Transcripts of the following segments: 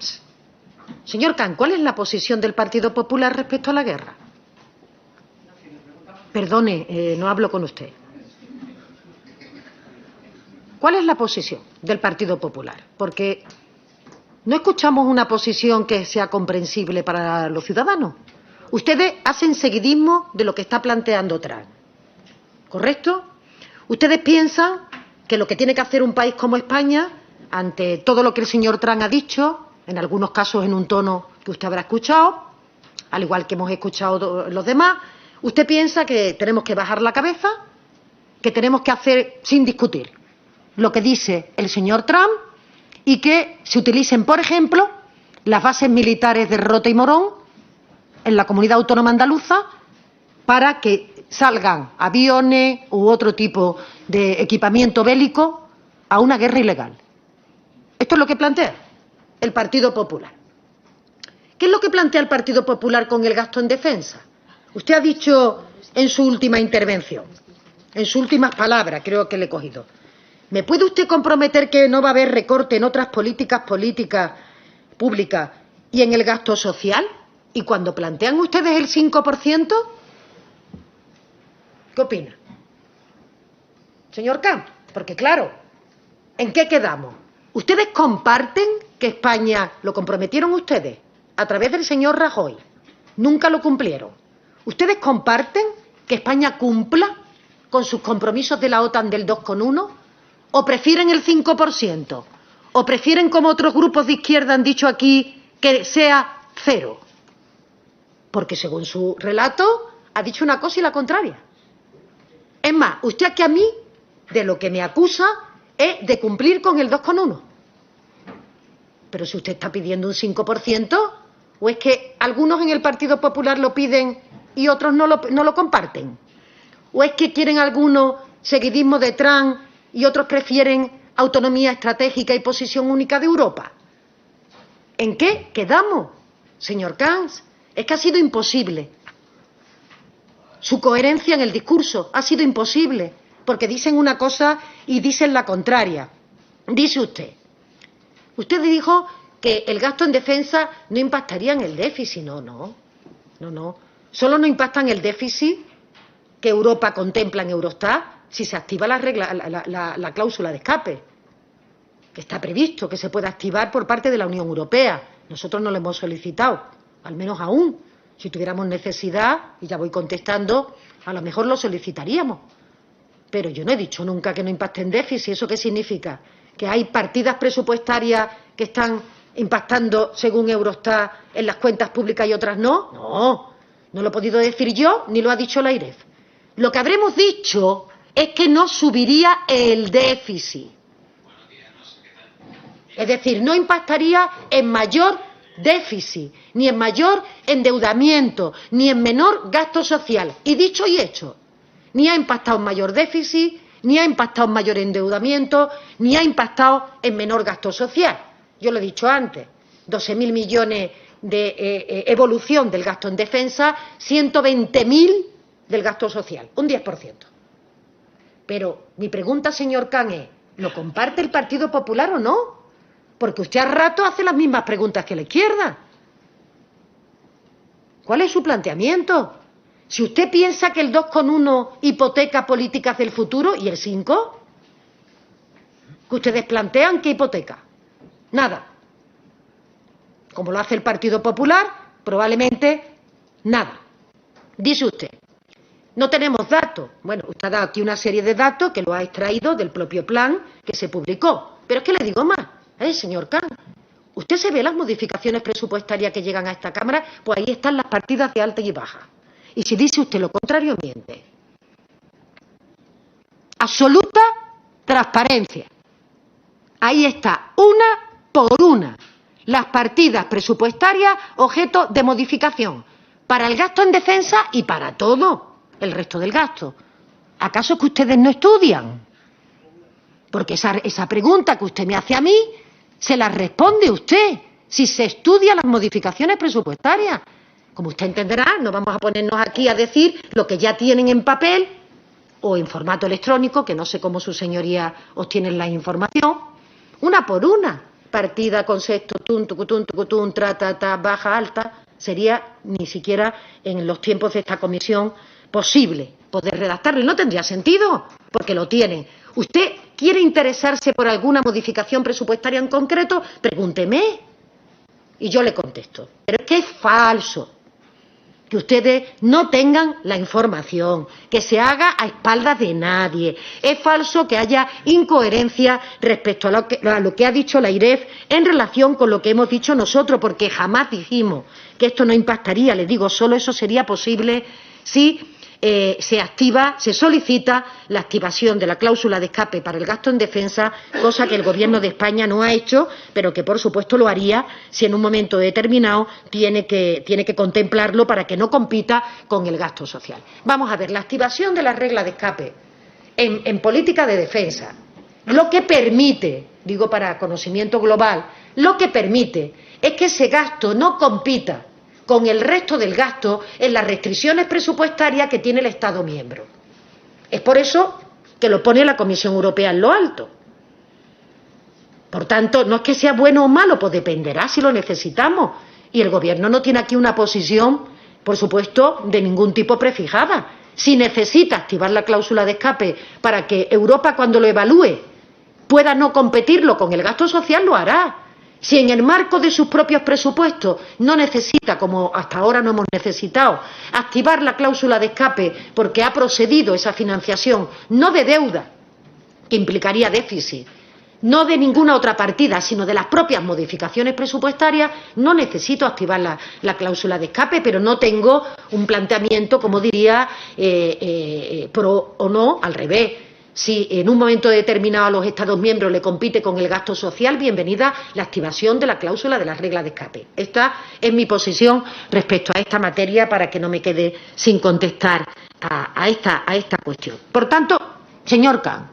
Camps. Señor Camps, ¿cuál es la posición del Partido Popular respecto a la guerra? Perdone, no hablo con usted. ¿Cuál es la posición del Partido Popular? Porque no escuchamos una posición que sea comprensible para los ciudadanos. Ustedes hacen seguidismo de lo que está planteando Trump, ¿correcto? Ustedes piensan que lo que tiene que hacer un país como España, ante todo lo que el señor Trump ha dicho, en algunos casos en un tono que usted habrá escuchado, al igual que hemos escuchado los demás, usted piensa que tenemos que bajar la cabeza, que tenemos que hacer sin discutir lo que dice el señor Trump y que se utilicen, por ejemplo, las bases militares de Rota y Morón en la comunidad autónoma andaluza para que salgan aviones u otro tipo de equipamiento bélico a una guerra ilegal. Esto es lo que plantea el Partido Popular. ¿Qué es lo que plantea el Partido Popular con el gasto en defensa? Usted ha dicho en su última intervención, en sus últimas palabras, creo que le he cogido. ¿Me puede usted comprometer que no va a haber recorte en otras políticas públicas y en el gasto social? Y cuando plantean ustedes el 5%, ¿qué opina? Señor Camps, porque claro, ¿en qué quedamos? ¿Ustedes comparten que España, lo comprometieron ustedes a través del señor Rajoy, nunca lo cumplieron? ¿Ustedes comparten que España cumpla con sus compromisos de la OTAN del 2,1? ¿O prefieren el 5%? ¿O prefieren, como otros grupos de izquierda han dicho aquí, que sea 0? Porque según su relato ha dicho una cosa y la contraria. Es más, usted aquí a mí, de lo que me acusa, es de cumplir con el 2,1. Pero si usted está pidiendo un 5%, ¿o es que algunos en el Partido Popular lo piden y otros no lo comparten? ¿O es que quieren algunos seguidismo de Trump y otros prefieren autonomía estratégica y posición única de Europa? ¿En qué quedamos, señor Camps? Es que ha sido imposible. Su coherencia en el discurso ha sido imposible, porque dicen una cosa y dicen la contraria. Dice usted dijo que el gasto en defensa no impactaría en el déficit. No. Solo no impacta en el déficit que Europa contempla en Eurostat si se activa la cláusula de escape, que está previsto que se pueda activar por parte de la Unión Europea. Nosotros no lo hemos solicitado, al menos aún. Si tuviéramos necesidad, y ya voy contestando, a lo mejor lo solicitaríamos. Pero yo no he dicho nunca que no impacte en déficit. ¿Eso qué significa? ¿Que hay partidas presupuestarias que están impactando, según Eurostat, en las cuentas públicas y otras no? No lo he podido decir yo, ni lo ha dicho la AIREF. Lo que habremos dicho es que no subiría el déficit. Es decir, no impactaría en mayor déficit, ni en mayor endeudamiento, ni en menor gasto social. Y dicho y hecho, ni ha impactado en mayor déficit, ni ha impactado en mayor endeudamiento, ni ha impactado en menor gasto social. Yo lo he dicho antes, 12.000 millones de evolución del gasto en defensa, 120.000 del gasto social, un 10%. Pero mi pregunta, señor Camps, es, ¿lo comparte el Partido Popular o no? Porque usted a rato hace las mismas preguntas que la izquierda. ¿Cuál es su planteamiento? Si usted piensa que el 2,1 hipoteca políticas del futuro, ¿y el 5? ¿Que ustedes plantean qué hipoteca? Nada. Como lo hace el Partido Popular, probablemente nada. Dice usted, no tenemos datos. Bueno, usted ha dado aquí una serie de datos que lo ha extraído del propio plan que se publicó. Pero es que le digo más, señor Camps, usted se ve las modificaciones presupuestarias que llegan a esta Cámara, pues ahí están las partidas de alta y baja. Y si dice usted lo contrario, miente. Absoluta transparencia. Ahí está, una por una, las partidas presupuestarias objeto de modificación para el gasto en defensa y para todo el resto del gasto. ¿Acaso que ustedes no estudian? Porque esa pregunta que usted me hace a mí, se la responde usted, si se estudia las modificaciones presupuestarias. Como usted entenderá, no vamos a ponernos aquí a decir lo que ya tienen en papel o en formato electrónico, que no sé cómo su señoría obtiene la información, una por una, partida, concepto, tucutún, tra, ta, ta, baja, alta, sería ni siquiera en los tiempos de esta comisión posible poder redactarlo. Y no tendría sentido, porque lo tienen. ¿Usted quiere interesarse por alguna modificación presupuestaria en concreto? Pregúnteme y yo le contesto. Pero es que es falso que ustedes no tengan la información, que se haga a espaldas de nadie. Es falso que haya incoherencia respecto a lo que ha dicho la IREF en relación con lo que hemos dicho nosotros, porque jamás dijimos que esto no impactaría. Les digo, solo eso sería posible si se solicita la activación de la cláusula de escape para el gasto en defensa, cosa que el Gobierno de España no ha hecho, pero que por supuesto lo haría si en un momento determinado tiene que contemplarlo para que no compita con el gasto social. Vamos a ver, la activación de la regla de escape en política de defensa, lo que permite, digo para conocimiento global, lo que permite es que ese gasto no compita con el resto del gasto en las restricciones presupuestarias que tiene el Estado miembro. Es por eso que lo pone la Comisión Europea en lo alto. Por tanto, no es que sea bueno o malo, pues dependerá si lo necesitamos. Y el Gobierno no tiene aquí una posición, por supuesto, de ningún tipo prefijada. Si necesita activar la cláusula de escape para que Europa, cuando lo evalúe, pueda no competirlo con el gasto social, lo hará. Si en el marco de sus propios presupuestos no necesita, como hasta ahora no hemos necesitado, activar la cláusula de escape porque ha procedido esa financiación, no de deuda, que implicaría déficit, no de ninguna otra partida, sino de las propias modificaciones presupuestarias, no necesito activar la cláusula de escape, pero no tengo un planteamiento, como diría, pro o no, al revés. Si en un momento determinado a los Estados miembros le compite con el gasto social, bienvenida la activación de la cláusula de las reglas de escape. Esta es mi posición respecto a esta materia para que no me quede sin contestar a esta cuestión. Por tanto, señor Khan,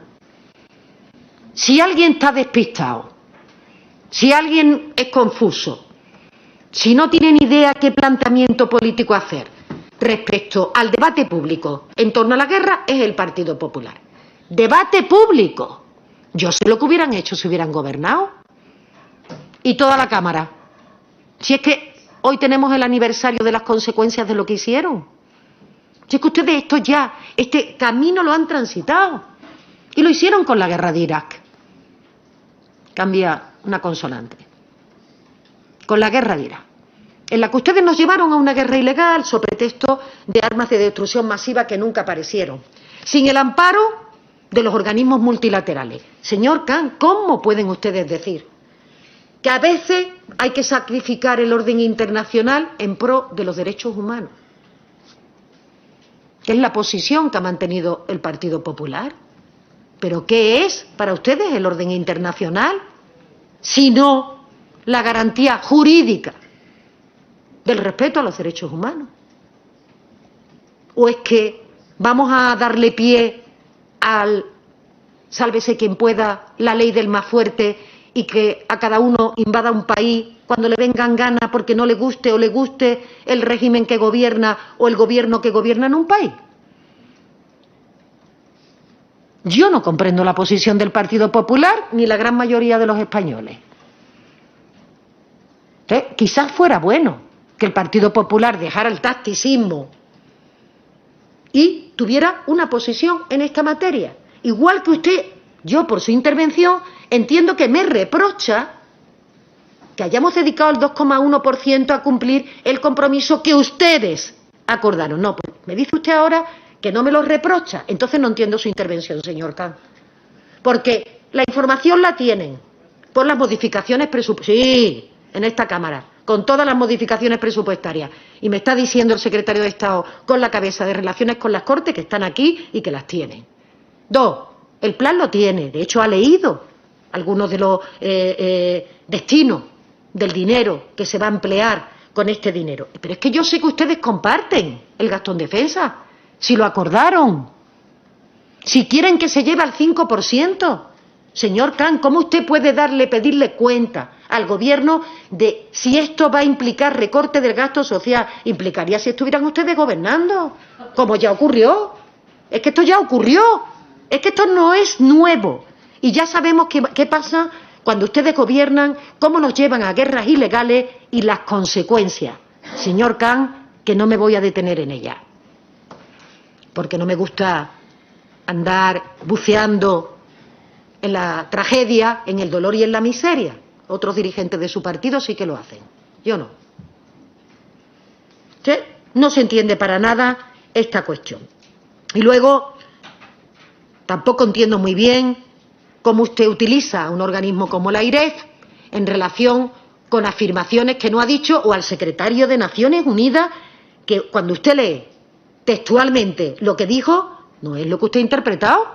si alguien está despistado, si alguien es confuso, si no tiene ni idea qué planteamiento político hacer respecto al debate público en torno a la guerra, es el Partido Popular. Debate público. Yo sé lo que hubieran hecho si hubieran gobernado. Y toda la Cámara. Si es que hoy tenemos el aniversario de las consecuencias de lo que hicieron. Si es que ustedes este camino lo han transitado. Y lo hicieron con la guerra de Irak. Cambia una consonante. Con la guerra de Irak. En la que ustedes nos llevaron a una guerra ilegal sobre pretexto de armas de destrucción masiva que nunca aparecieron. Sin el amparo de los organismos multilaterales. Señor Khan, ¿cómo pueden ustedes decir que a veces hay que sacrificar el orden internacional en pro de los derechos humanos? ¿Qué es la posición que ha mantenido el Partido Popular? ¿Pero qué es para ustedes el orden internacional? Sino la garantía jurídica del respeto a los derechos humanos. ¿O es que vamos a darle pie al sálvese quien pueda, la ley del más fuerte y que a cada uno invada un país cuando le vengan ganas porque no le guste o le guste el régimen que gobierna o el gobierno que gobierna en un país? Yo no comprendo la posición del Partido Popular ni la gran mayoría de los españoles. Quizás fuera bueno que el Partido Popular dejara el tacticismo y tuviera una posición en esta materia. Igual que usted, yo por su intervención, entiendo que me reprocha que hayamos dedicado el 2,1% a cumplir el compromiso que ustedes acordaron. No, pues me dice usted ahora que no me lo reprocha. Entonces no entiendo su intervención, señor Khan. Porque la información la tienen por las modificaciones presupuestarias. Sí, en esta Cámara, con todas las modificaciones presupuestarias. Y me está diciendo el secretario de Estado con la cabeza de Relaciones con las Cortes que están aquí y que las tienen. 2, el plan lo tiene. De hecho, ha leído algunos de los destinos del dinero que se va a emplear con este dinero. Pero es que yo sé que ustedes comparten el gasto en defensa. Si lo acordaron. Si quieren que se lleve al 5%. Señor Khan, ¿cómo usted puede pedirle cuenta al Gobierno de si esto va a implicar recorte del gasto social? Implicaría si estuvieran ustedes gobernando, como ya ocurrió. Es que esto ya ocurrió. Es que esto no es nuevo. Y ya sabemos qué pasa cuando ustedes gobiernan, cómo nos llevan a guerras ilegales y las consecuencias. Señor Khan, que no me voy a detener en ella, porque no me gusta andar buceando en la tragedia, en el dolor y en la miseria. Otros dirigentes de su partido sí que lo hacen, yo no. ¿Sí? No se entiende para nada esta cuestión. Y luego, tampoco entiendo muy bien cómo usted utiliza un organismo como la AIREF en relación con afirmaciones que no ha dicho, o al secretario de Naciones Unidas, que cuando usted lee textualmente lo que dijo, no es lo que usted ha interpretado.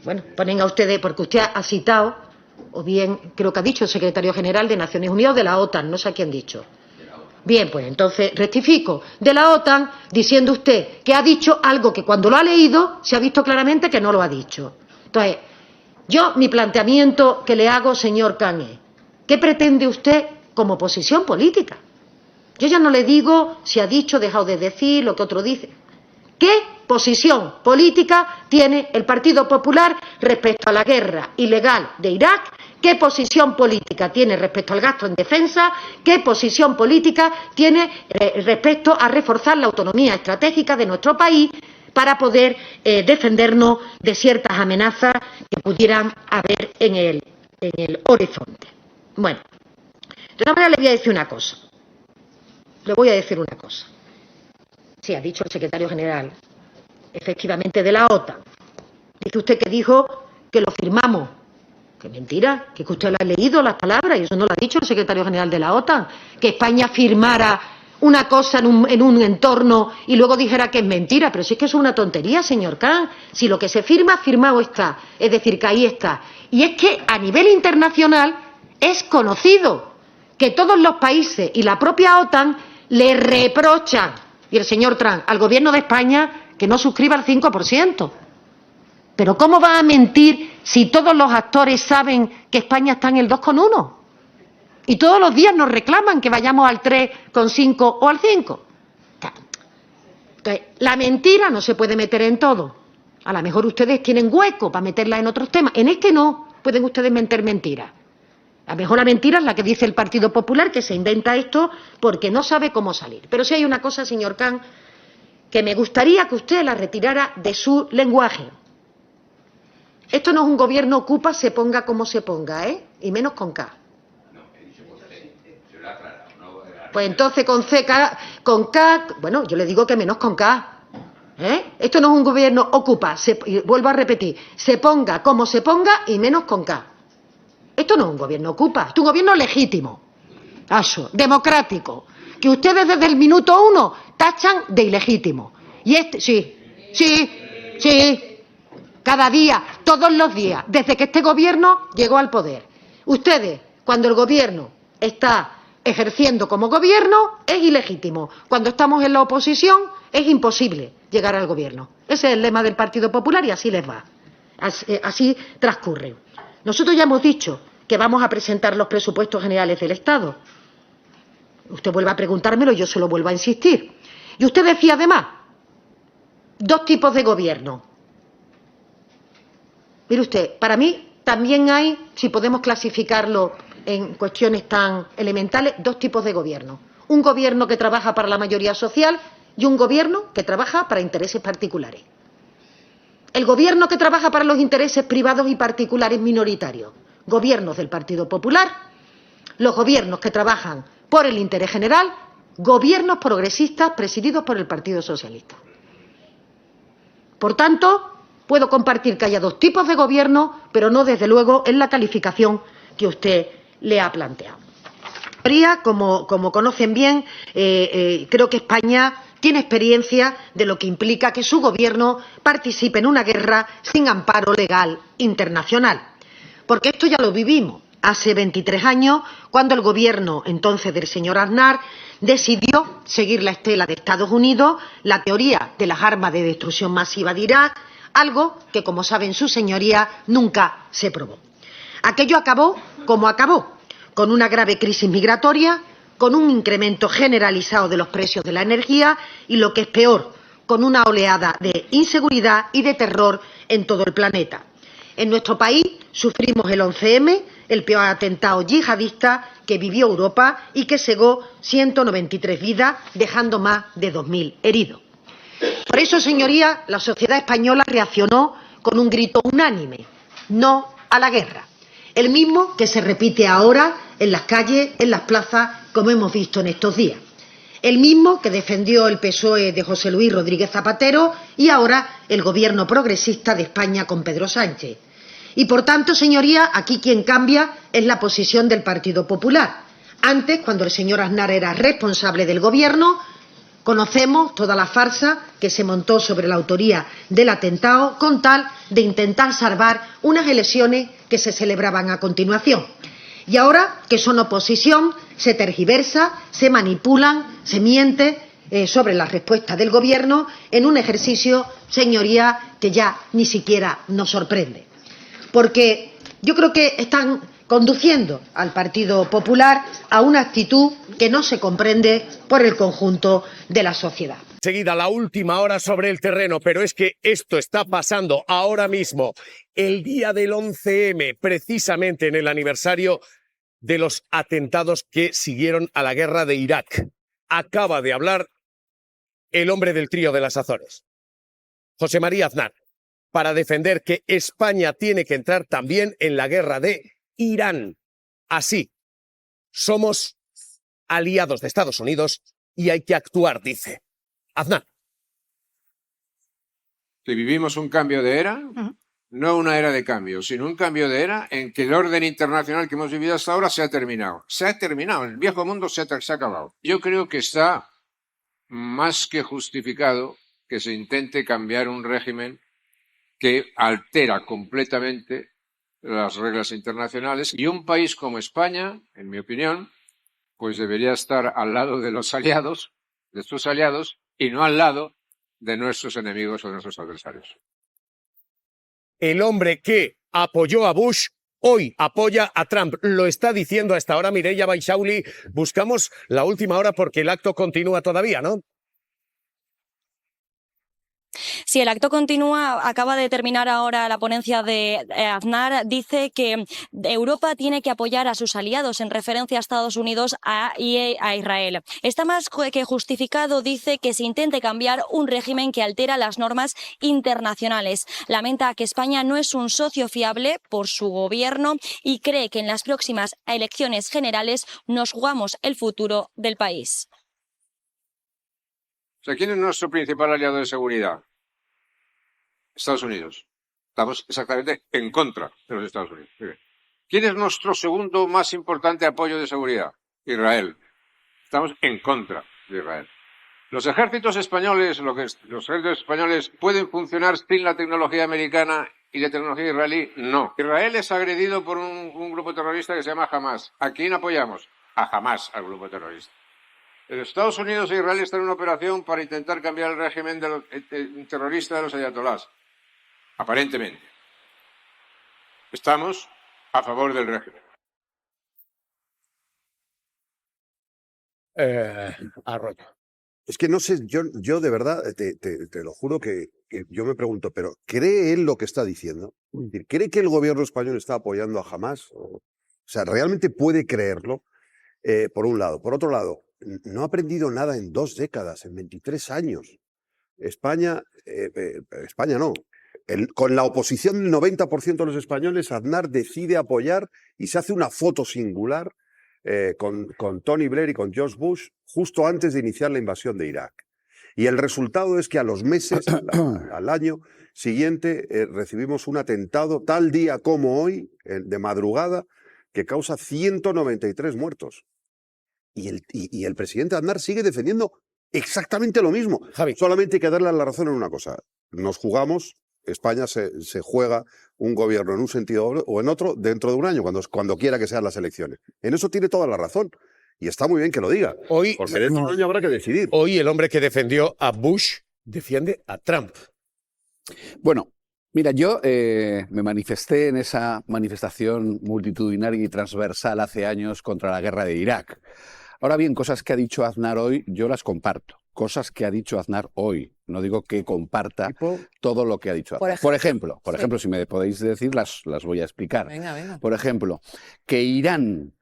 Bueno, ponen a ustedes, porque usted ha citado, o bien creo que ha dicho el secretario general de Naciones Unidas o de la OTAN, no sé a quién ha dicho. Bien, pues entonces rectifico, de la OTAN, diciendo usted que ha dicho algo que cuando lo ha leído se ha visto claramente que no lo ha dicho. Entonces, mi planteamiento que le hago, señor Khan, es, ¿qué pretende usted como posición política? Yo ya no le digo si ha dicho, dejado de decir, lo que otro dice. ¿Qué posición política tiene el Partido Popular respecto a la guerra ilegal de Irak? ¿Qué posición política tiene respecto al gasto en defensa? ¿Qué posición política tiene respecto a reforzar la autonomía estratégica de nuestro país para poder defendernos de ciertas amenazas que pudieran haber en el horizonte? Bueno, de todas maneras le voy a decir una cosa. Sí, ha dicho el secretario general, efectivamente, de la OTAN. Dice usted que dijo que lo firmamos. ¡Qué mentira! Que usted lo ha leído las palabras, y eso no lo ha dicho el secretario general de la OTAN. Que España firmara una cosa en un entorno y luego dijera que es mentira. Pero si es que eso es una tontería, señor Khan. Si lo que se firma, firmado está. Es decir, que ahí está. Y es que a nivel internacional es conocido que todos los países y la propia OTAN le reprochan, y el señor Trump, al gobierno de España que no suscriba el 5%. Pero ¿cómo va a mentir si todos los actores saben que España está en el 2,1? Y todos los días nos reclaman que vayamos al 3,5 o al 5. Entonces, la mentira no se puede meter en todo. A lo mejor ustedes tienen hueco para meterla en otros temas. En este no pueden ustedes meter mentiras. A lo mejor la mentira es la que dice el Partido Popular, que se inventa esto porque no sabe cómo salir. Pero sí hay una cosa, señor Khan, que me gustaría que usted la retirara de su lenguaje. Esto no es un gobierno ocupa, se ponga como se ponga, ¿eh? Y menos con K. No, he dicho con C. Yo lo he aclarado. No, pues entonces con C, con K, bueno, yo le digo que menos con K. Esto no es un gobierno ocupa, y vuelvo a repetir, se ponga como se ponga y menos con K. Esto no es un gobierno ocupa, esto es un gobierno legítimo, democrático, que ustedes desde el minuto 1 tachan de ilegítimo. Y sí, cada día, todos los días, desde que este gobierno llegó al poder. Ustedes, cuando el gobierno está ejerciendo como gobierno, es ilegítimo. Cuando estamos en la oposición, es imposible llegar al gobierno. Ese es el lema del Partido Popular y así les va. Así transcurre. Nosotros ya hemos dicho que vamos a presentar los presupuestos generales del Estado. Usted vuelve a preguntármelo y yo se lo vuelvo a insistir. Y usted decía además, 2 tipos de gobierno. Mire usted, para mí también hay, si podemos clasificarlo en cuestiones tan elementales, 2 tipos de gobierno. Un gobierno que trabaja para la mayoría social y un gobierno que trabaja para intereses particulares. El gobierno que trabaja para los intereses privados y particulares minoritarios, gobiernos del Partido Popular, los gobiernos que trabajan por el interés general, gobiernos progresistas presididos por el Partido Socialista. Por tanto, puedo compartir que haya 2 tipos de gobierno, pero no desde luego en la calificación que usted le ha planteado. Como conocen bien, creo que España tiene experiencia de lo que implica que su gobierno participe en una guerra sin amparo legal internacional. Porque esto ya lo vivimos hace 23 años, cuando el gobierno entonces del señor Aznar decidió seguir la estela de Estados Unidos, la teoría de las armas de destrucción masiva de Irak, algo que, como saben sus señorías, nunca se probó. Aquello acabó como acabó, con una grave crisis migratoria, con un incremento generalizado de los precios de la energía y, lo que es peor, con una oleada de inseguridad y de terror en todo el planeta. En nuestro país sufrimos el 11M, el peor atentado yihadista que vivió Europa y que cegó 193 vidas, dejando más de 2.000 heridos. Por eso, señorías, la sociedad española reaccionó con un grito unánime: no a la guerra. El mismo que se repite ahora en las calles, en las plazas, como hemos visto en estos días. El mismo que defendió el PSOE de José Luis Rodríguez Zapatero y ahora el gobierno progresista de España con Pedro Sánchez. Y por tanto, señorías, aquí quien cambia es la posición del Partido Popular. Antes, cuando el señor Aznar era responsable del gobierno, conocemos toda la farsa que se montó sobre la autoría del atentado con tal de intentar salvar unas elecciones que se celebraban a continuación. Y ahora que son oposición, se tergiversa, se manipulan, se miente sobre la respuesta del Gobierno en un ejercicio, señorías, que ya ni siquiera nos sorprende. Porque yo creo que están conduciendo al Partido Popular a una actitud que no se comprende por el conjunto de la sociedad. Enseguida, la última hora sobre el terreno, pero es que esto está pasando ahora mismo, el día del 11M, precisamente en el aniversario de los atentados que siguieron a la guerra de Irak. Acaba de hablar el hombre del trío de las Azores, José María Aznar, para defender que España tiene que entrar también en la guerra de Irán. Así, somos aliados de Estados Unidos y hay que actuar, dice Aznar. Si vivimos un cambio de era, no una era de cambio, sino un cambio de era en que el orden internacional que hemos vivido hasta ahora se ha terminado. Se ha terminado, el viejo mundo se ha acabado. Yo creo que está más que justificado que se intente cambiar un régimen que altera completamente las reglas internacionales, y un país como España, en mi opinión, pues debería estar al lado de los aliados, de sus aliados, y no al lado de nuestros enemigos o de nuestros adversarios. El hombre que apoyó a Bush hoy apoya a Trump. Lo está diciendo hasta ahora Mireia Baixauli. Buscamos la última hora porque el acto continúa todavía, ¿no? Sí, el acto continúa. Acaba de terminar ahora la ponencia de Aznar. Dice que Europa tiene que apoyar a sus aliados en referencia a Estados Unidos y a Israel. Está más que justificado, dice, que se intente cambiar un régimen que altera las normas internacionales. Lamenta que España no es un socio fiable por su gobierno y cree que en las próximas elecciones generales nos jugamos el futuro del país. O sea, ¿quién es nuestro principal aliado de seguridad? Estados Unidos. Estamos exactamente en contra de los Estados Unidos. ¿Quién es nuestro segundo más importante apoyo de seguridad? Israel. Estamos en contra de Israel. Los ejércitos españoles, pueden funcionar sin la tecnología americana y la tecnología israelí. No. Israel es agredido por un grupo terrorista que se llama Hamas. ¿A quién apoyamos? A Hamas, al grupo terrorista. Estados Unidos e Israel están en una operación para intentar cambiar el régimen terrorista de los ayatolás. Aparentemente. Estamos a favor del régimen. Arroyo. Es que no sé, yo de verdad, te lo juro que yo me pregunto, pero ¿cree él lo que está diciendo? Es decir, ¿cree que el gobierno español está apoyando a Hamas? O sea, ¿realmente puede creerlo? Por un lado. Por otro lado, no ha aprendido nada en 2 décadas, en 23 años. España no. Con la oposición del 90% de los españoles, Aznar decide apoyar y se hace una foto singular con Tony Blair y con George Bush justo antes de iniciar la invasión de Irak. Y el resultado es que a los meses, al año siguiente, recibimos un atentado tal día como hoy, de madrugada, que causa 193 muertos. Y el presidente Aznar sigue defendiendo exactamente lo mismo. Javi. Solamente hay que darle la razón en una cosa. Nos jugamos, España se juega un gobierno en un sentido o en otro dentro de un año, cuando quiera que sean las elecciones. En eso tiene toda la razón. Y está muy bien que lo diga. Hoy, porque dentro de un año habrá que decidir. Hoy el hombre que defendió a Bush defiende a Trump. Bueno, mira, yo me manifesté en esa manifestación multitudinaria y transversal hace años contra la guerra de Irak. Ahora bien, cosas que ha dicho Aznar hoy, yo las comparto. cosas que ha dicho Aznar hoy. No digo que comparta Tipo, todo lo que ha dicho Aznar. Por ejemplo, si me podéis decir, las voy a explicar. Venga. Por ejemplo, que Irán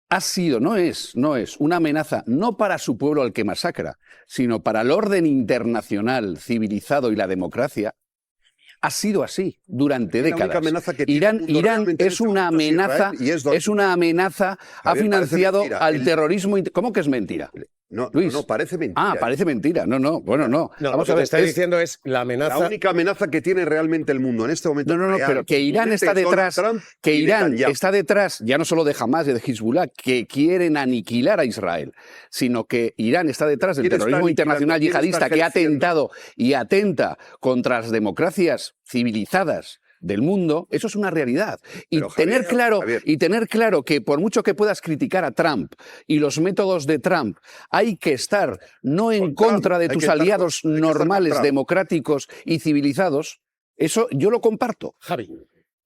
ha sido, no es una amenaza no para su pueblo al que masacra, sino para el orden internacional civilizado y la democracia, ha sido así durante décadas. Irán es una amenaza, ha financiado al terrorismo. ¿Cómo que es mentira? No, Luis. no, parece mentira. Ah, parece mentira. No. Bueno, no. Vamos a ver, está diciendo es la amenaza. La única amenaza que tiene realmente el mundo en este momento. No, pero que Irán está detrás, ya no solo de Hamás y de Hezbollah, que quieren aniquilar a Israel, sino que Irán está detrás del terrorismo internacional yihadista que ha atentado y atenta contra las democracias civilizadas del mundo. Eso es una realidad. Y tener claro que por mucho que puedas criticar a Trump y los métodos de Trump, hay que estar no en contra de tus aliados normales, democráticos y civilizados. Eso yo lo comparto. Javi.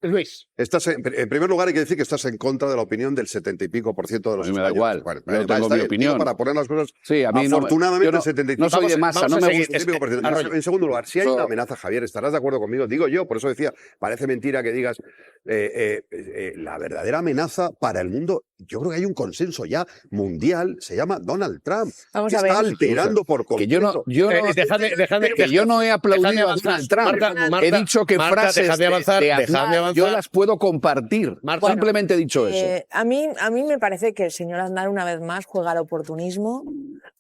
Luis. En primer lugar, hay que decir que estás en contra de la opinión del 70 y pico % de los españoles. A mí me da igual. Bueno, yo tengo mi opinión. Para poner las cosas. Sí, a mí afortunadamente, el 70 y pico. No soy de masa, no me gusta. En segundo lugar, si hay una amenaza, Javier, estarás de acuerdo conmigo. Digo yo, por eso decía, parece mentira que digas la verdadera amenaza para el mundo. Yo creo que hay un consenso ya mundial, se llama Donald Trump. Vamos a ver. Está alterando por completo. Que yo no he aplaudido a Donald Trump. He dicho que frases dejadme avanzar. yo las puedo compartir. Simplemente he dicho eso. A mí me parece que el señor Aznar una vez más juega al oportunismo,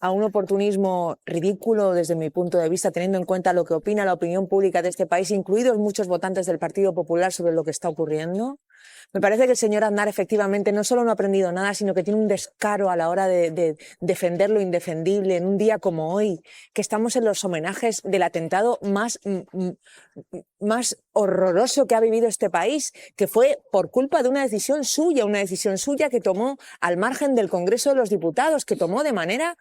a un oportunismo ridículo desde mi punto de vista, teniendo en cuenta lo que opina la opinión pública de este país, incluidos muchos votantes del Partido Popular, sobre lo que está ocurriendo. Me parece que el señor Aznar efectivamente no solo no ha aprendido nada, sino que tiene un descaro a la hora de defender lo indefendible en un día como hoy, que estamos en los homenajes del atentado más horroroso que ha vivido este país, que fue por culpa de una decisión suya que tomó al margen del Congreso de los Diputados, que tomó de manera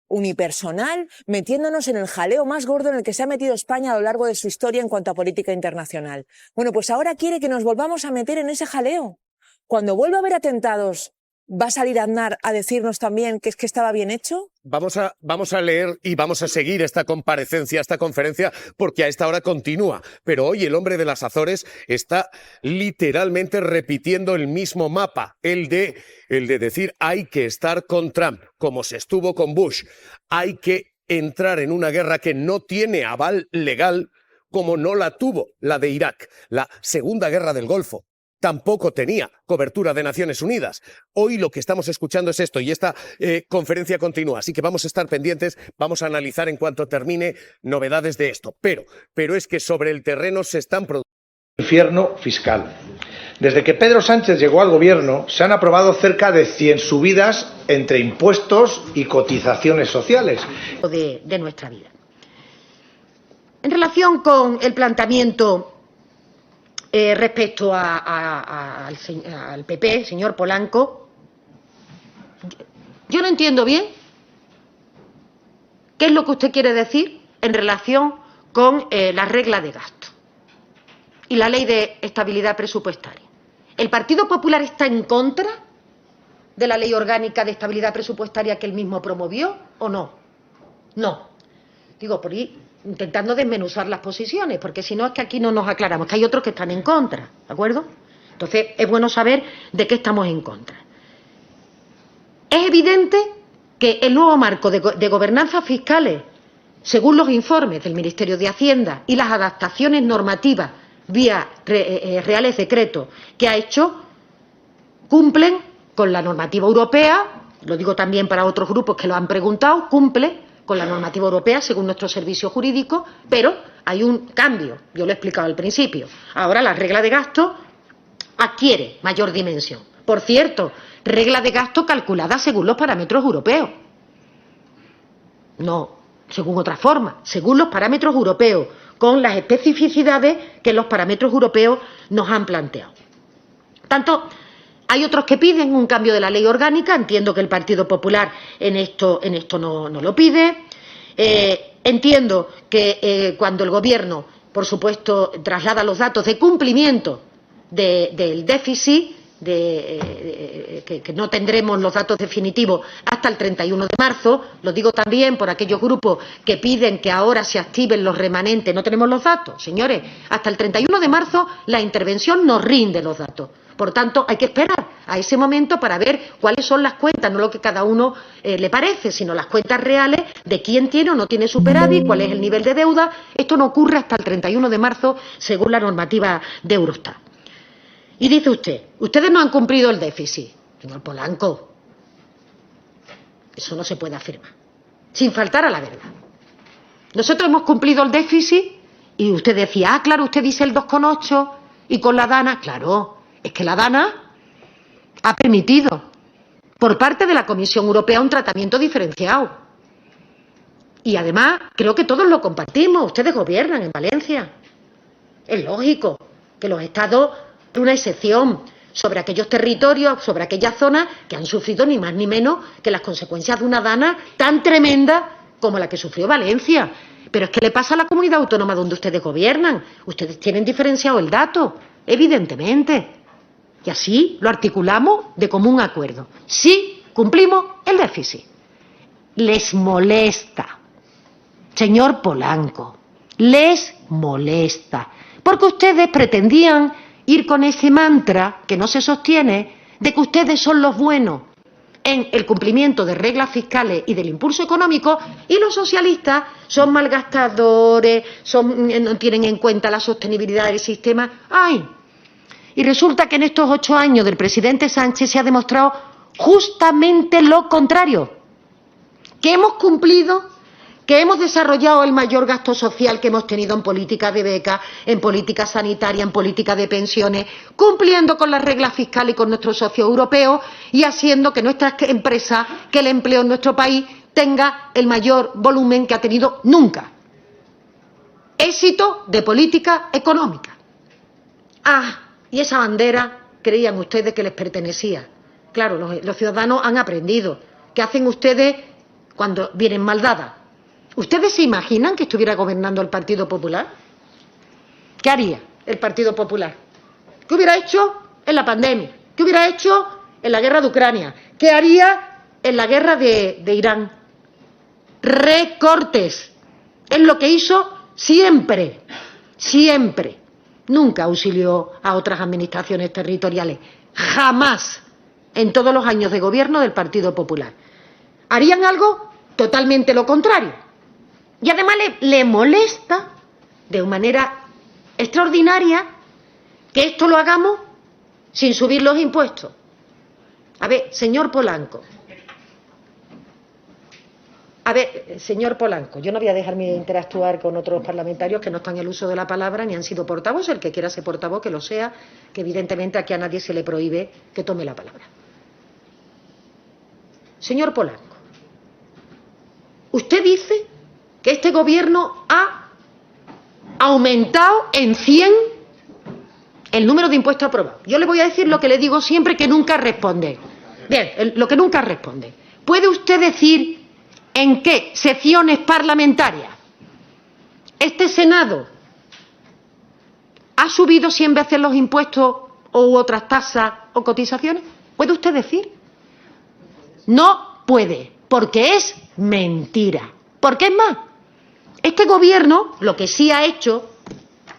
unipersonal, metiéndonos en el jaleo más gordo en el que se ha metido España a lo largo de su historia en cuanto a política internacional. Bueno, pues ahora quiere que nos volvamos a meter en ese jaleo. Cuando vuelva a haber atentados, ¿va a salir Aznar a decirnos también que es que estaba bien hecho? Vamos a leer y vamos a seguir esta comparecencia, esta conferencia, porque a esta hora continúa. Pero hoy el hombre de las Azores está literalmente repitiendo el mismo mapa, el de decir hay que estar con Trump, como se estuvo con Bush. Hay que entrar en una guerra que no tiene aval legal, como no la tuvo la de Irak, la Segunda Guerra del Golfo. Tampoco tenía cobertura de Naciones Unidas. Hoy lo que estamos escuchando es esto y esta conferencia continúa. Así que vamos a estar pendientes, vamos a analizar en cuanto termine novedades de esto. Pero es que sobre el terreno se están produciendo. Infierno fiscal. Desde que Pedro Sánchez llegó al gobierno, se han aprobado cerca de 100 subidas entre impuestos y cotizaciones sociales. De nuestra vida. En relación con el planteamiento respecto al PP, señor Polanco, yo no entiendo bien qué es lo que usted quiere decir en relación con la regla de gasto y la ley de estabilidad presupuestaria. ¿El Partido Popular está en contra de la ley orgánica de estabilidad presupuestaria que él mismo promovió o no? No. Digo, por ahí intentando desmenuzar las posiciones, porque si no es que aquí no nos aclaramos, que hay otros que están en contra, ¿de acuerdo? Entonces es bueno saber de qué estamos en contra. Es evidente que el nuevo marco de gobernanzas fiscales, según los informes del Ministerio de Hacienda y las adaptaciones normativas vía reales decretos que ha hecho, cumplen con la normativa europea, lo digo también para otros grupos que lo han preguntado, cumple con la normativa europea según nuestro servicio jurídico, pero hay un cambio, yo lo he explicado al principio. Ahora la regla de gasto adquiere mayor dimensión. Por cierto, regla de gasto calculada según los parámetros europeos. No según otra forma, según los parámetros europeos, con las especificidades que los parámetros europeos nos han planteado. Tanto hay otros que piden un cambio de la ley orgánica, entiendo que el Partido Popular en esto no lo pide. Entiendo que cuando el Gobierno, por supuesto, traslada los datos de cumplimiento del déficit que no tendremos los datos definitivos hasta el 31 de marzo. Lo digo también por aquellos grupos que piden que ahora se activen los remanentes. No tenemos los datos, señores. Hasta el 31 de marzo la intervención nos rinde los datos. Por tanto, hay que esperar a ese momento para ver cuáles son las cuentas, no lo que cada uno le parece, sino las cuentas reales de quién tiene o no tiene superávit, cuál es el nivel de deuda. Esto no ocurre hasta el 31 de marzo, según la normativa de Eurostat. Y dice usted, ustedes no han cumplido el déficit. Señor Polanco, eso no se puede afirmar, sin faltar a la verdad. Nosotros hemos cumplido el déficit y usted decía, claro, usted dice el 2,8 y con la DANA, claro, es que la DANA ha permitido por parte de la Comisión Europea un tratamiento diferenciado. Y además, creo que todos lo compartimos, ustedes gobiernan en Valencia. Es lógico que los estados una excepción sobre aquellos territorios, sobre aquellas zonas que han sufrido ni más ni menos que las consecuencias de una DANA tan tremenda como la que sufrió Valencia. Pero es que le pasa a la comunidad autónoma donde ustedes gobiernan. Ustedes tienen diferenciado el dato, evidentemente. Y así lo articulamos de común acuerdo. Sí, cumplimos el déficit. Les molesta, señor Polanco, les molesta, porque ustedes pretendían ir con ese mantra que no se sostiene de que ustedes son los buenos en el cumplimiento de reglas fiscales y del impulso económico y los socialistas son malgastadores, no tienen en cuenta la sostenibilidad del sistema. ¡Ay! Y resulta que en estos 8 años del presidente Sánchez se ha demostrado justamente lo contrario, que hemos cumplido, que hemos desarrollado el mayor gasto social que hemos tenido en política de becas, en política sanitaria, en política de pensiones, cumpliendo con las reglas fiscales y con nuestros socios europeos y haciendo que nuestras empresas, que el empleo en nuestro país tenga el mayor volumen que ha tenido nunca. Éxito de política económica. Ah, y esa bandera creían ustedes que les pertenecía. Claro, los ciudadanos han aprendido. ¿Qué hacen ustedes cuando vienen mal dadas? ¿Ustedes se imaginan que estuviera gobernando el Partido Popular? ¿Qué haría el Partido Popular? ¿Qué hubiera hecho en la pandemia? ¿Qué hubiera hecho en la guerra de Ucrania? ¿Qué haría en la guerra de Irán? Recortes. Es lo que hizo siempre, siempre. Nunca auxilió a otras administraciones territoriales. Jamás en todos los años de gobierno del Partido Popular. Harían algo totalmente lo contrario. Y además le molesta de manera extraordinaria que esto lo hagamos sin subir los impuestos. A ver, señor Polanco. Señor Polanco, yo no voy a dejarme de interactuar con otros parlamentarios que no están en el uso de la palabra ni han sido portavoz. El que quiera ser portavoz, que lo sea, que evidentemente aquí a nadie se le prohíbe que tome la palabra. Señor Polanco, usted dice que este gobierno ha aumentado en 100 el número de impuestos aprobados. Yo le voy a decir lo que le digo siempre, que nunca responde. Bien, lo que nunca responde. ¿Puede usted decir en qué secciones parlamentarias este Senado ha subido 100 veces los impuestos u otras tasas o cotizaciones? ¿Puede usted decir? No puede, porque es mentira. Porque es más, este gobierno lo que sí ha hecho,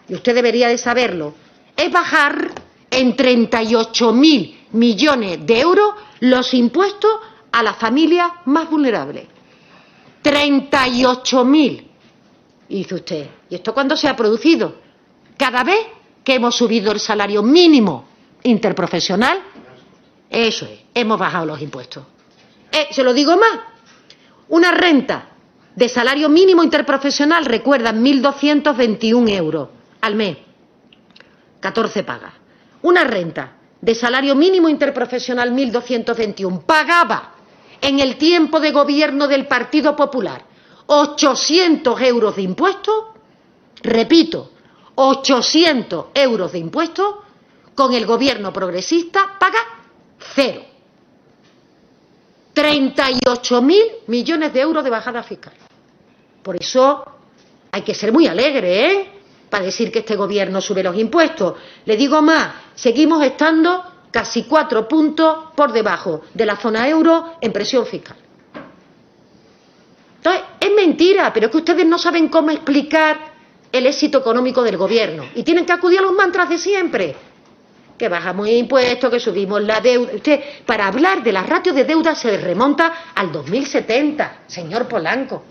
y usted debería de saberlo, es bajar en 38.000 millones de euros los impuestos a las familias más vulnerables. 38.000. Y dice usted, ¿y esto cuándo se ha producido? Cada vez que hemos subido el salario mínimo interprofesional, eso es, hemos bajado los impuestos. Se lo digo más, una renta de salario mínimo interprofesional, recuerdan, 1.221 euros al mes, 14 pagas. Una renta de salario mínimo interprofesional 1.221 pagaba en el tiempo de gobierno del Partido Popular 800 euros de impuestos, repito, 800 euros de impuestos, con el gobierno progresista paga cero. 38.000 millones de euros de bajada fiscal. Por eso hay que ser muy alegre, ¿eh?, para decir que este gobierno sube los impuestos. Le digo más, seguimos estando casi 4 puntos por debajo de la zona euro en presión fiscal. Entonces, es mentira, pero es que ustedes no saben cómo explicar el éxito económico del gobierno y tienen que acudir a los mantras de siempre. Que bajamos impuestos, que subimos la deuda. Usted, para hablar de las ratios de deuda se remonta al 2070, señor Polanco.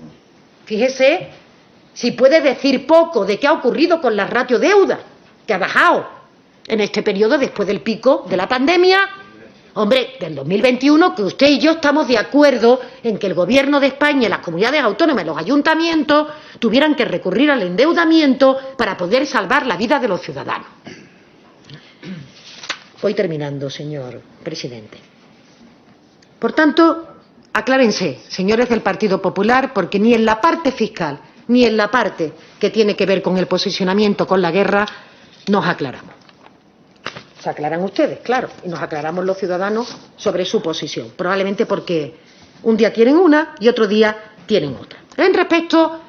Fíjese si puede decir poco de qué ha ocurrido con la ratio deuda, que ha bajado en este periodo después del pico de la pandemia. Hombre, del 2021, que usted y yo estamos de acuerdo en que el Gobierno de España y las comunidades autónomas y los ayuntamientos tuvieran que recurrir al endeudamiento para poder salvar la vida de los ciudadanos. Voy terminando, señor presidente. Por tanto, aclárense, señores del Partido Popular, porque ni en la parte fiscal ni en la parte que tiene que ver con el posicionamiento con la guerra nos aclaramos. Se aclaran ustedes, claro, y nos aclaramos los ciudadanos sobre su posición, probablemente porque un día tienen una y otro día tienen otra. En respecto